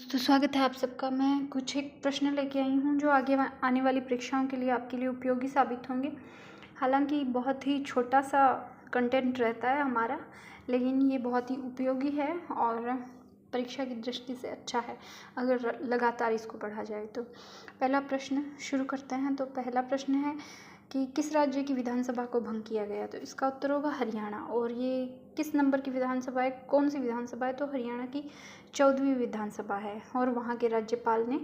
दोस्तों, स्वागत है आप सबका। मैं कुछ एक प्रश्न लेके आई हूँ जो आगे आने वाली परीक्षाओं के लिए आपके लिए उपयोगी साबित होंगे। हालांकि बहुत ही छोटा सा कंटेंट रहता है हमारा, लेकिन ये बहुत ही उपयोगी है और परीक्षा की दृष्टि से अच्छा है अगर लगातार इसको पढ़ा जाए तो। पहला प्रश्न शुरू करते हैं। तो पहला प्रश्न है कि किस राज्य की विधानसभा को भंग किया गया? तो इसका उत्तर होगा हरियाणा। और ये किस नंबर की विधानसभा है, कौन सी विधानसभा है? तो हरियाणा की 14वीं विधानसभा है और वहाँ के राज्यपाल ने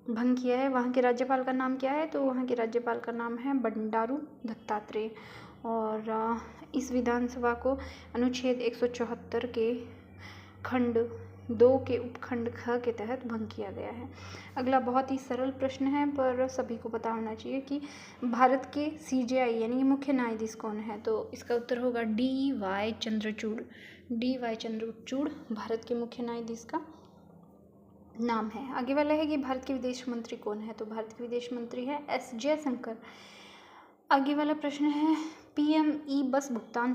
भंग किया है। वहाँ के राज्यपाल का नाम क्या है? तो वहाँ के राज्यपाल का नाम है बंडारू दत्तात्रेय। और इस विधानसभा को अनुच्छेद 174 के खंड 2 के उपखंड ख के तहत भंग किया गया है। अगला बहुत ही सरल प्रश्न है पर सभी को पता होना चाहिए कि भारत के CJI यानी कि मुख्य न्यायाधीश कौन है? तो इसका उत्तर होगा DY चंद्रचूड़। DY चंद्रचूड़ भारत के मुख्य न्यायाधीश का नाम है। आगे वाला है कि भारत के विदेश मंत्री कौन है? तो भारत के विदेश मंत्री है S जयशंकर। आगे वाला प्रश्न है PM ई-बस भुगतान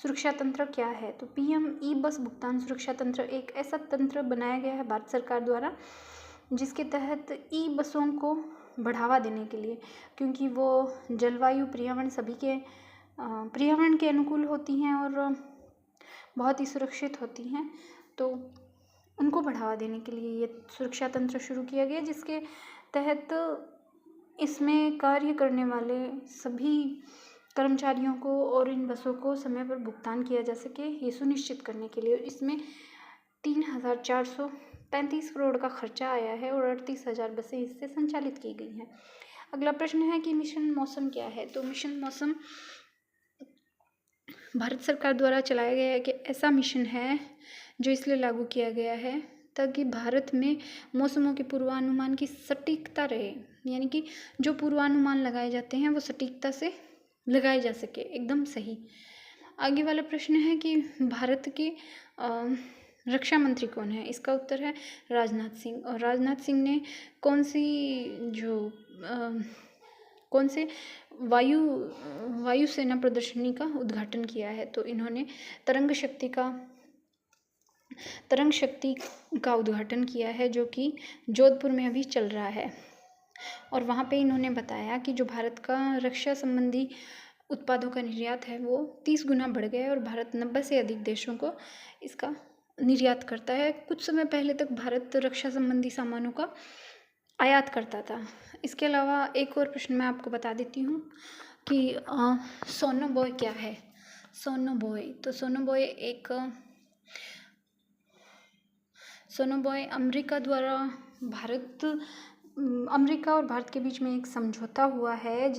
सुरक्षा तंत्र क्या है? तो PM ई-बस भुगतान सुरक्षा तंत्र एक ऐसा तंत्र बनाया गया है भारत सरकार द्वारा जिसके तहत ई-बसों को बढ़ावा देने के लिए, क्योंकि वो जलवायु पर्यावरण के अनुकूल होती हैं और बहुत ही सुरक्षित होती हैं, तो उनको बढ़ावा देने के लिए ये सुरक्षा तंत्र शुरू किया गया, जिसके तहत इसमें कार्य करने वाले सभी कर्मचारियों को और इन बसों को समय पर भुगतान किया जा सके, ये सुनिश्चित करने के लिए। इसमें 3,435 करोड़ का खर्चा आया है और 38,000 बसें इससे संचालित की गई हैं। अगला प्रश्न है कि मिशन मौसम क्या है? तो मिशन मौसम भारत सरकार द्वारा चलाया गया एक ऐसा मिशन है जो इसलिए लागू किया गया है ताकि भारत में मौसमों के पूर्वानुमान की सटीकता रहे, यानी कि जो पूर्वानुमान लगाए जाते हैं वो सटीकता से लगाए जा सके, एकदम सही। आगे वाला प्रश्न है कि भारत के रक्षा मंत्री कौन है? इसका उत्तर है राजनाथ सिंह। और राजनाथ सिंह ने कौन से वायु सेना प्रदर्शनी का उद्घाटन किया है? तो इन्होंने तरंग शक्ति का उद्घाटन किया है जो कि जोधपुर में अभी चल रहा है। और वहाँ पे इन्होंने बताया कि जो भारत का रक्षा संबंधी उत्पादों का निर्यात है वो 30 गुना बढ़ गया है और भारत 90 से अधिक देशों को इसका निर्यात करता है। कुछ समय पहले तक भारत रक्षा संबंधी सामानों का आयात करता था। इसके अलावा एक और प्रश्न मैं आपको बता देती हूँ कि सोनोबॉय क्या है? सोनोबॉय अमेरिका और भारत के बीच में एक समझौता हुआ है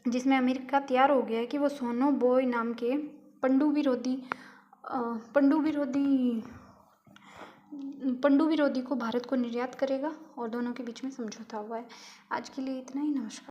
जिसमें अमेरिका तैयार हो गया है कि वो सोनोबॉय नाम के पनडुब्बी रोधी को भारत को निर्यात करेगा और दोनों के बीच में समझौता हुआ है। आज के लिए इतना ही। नमस्कार।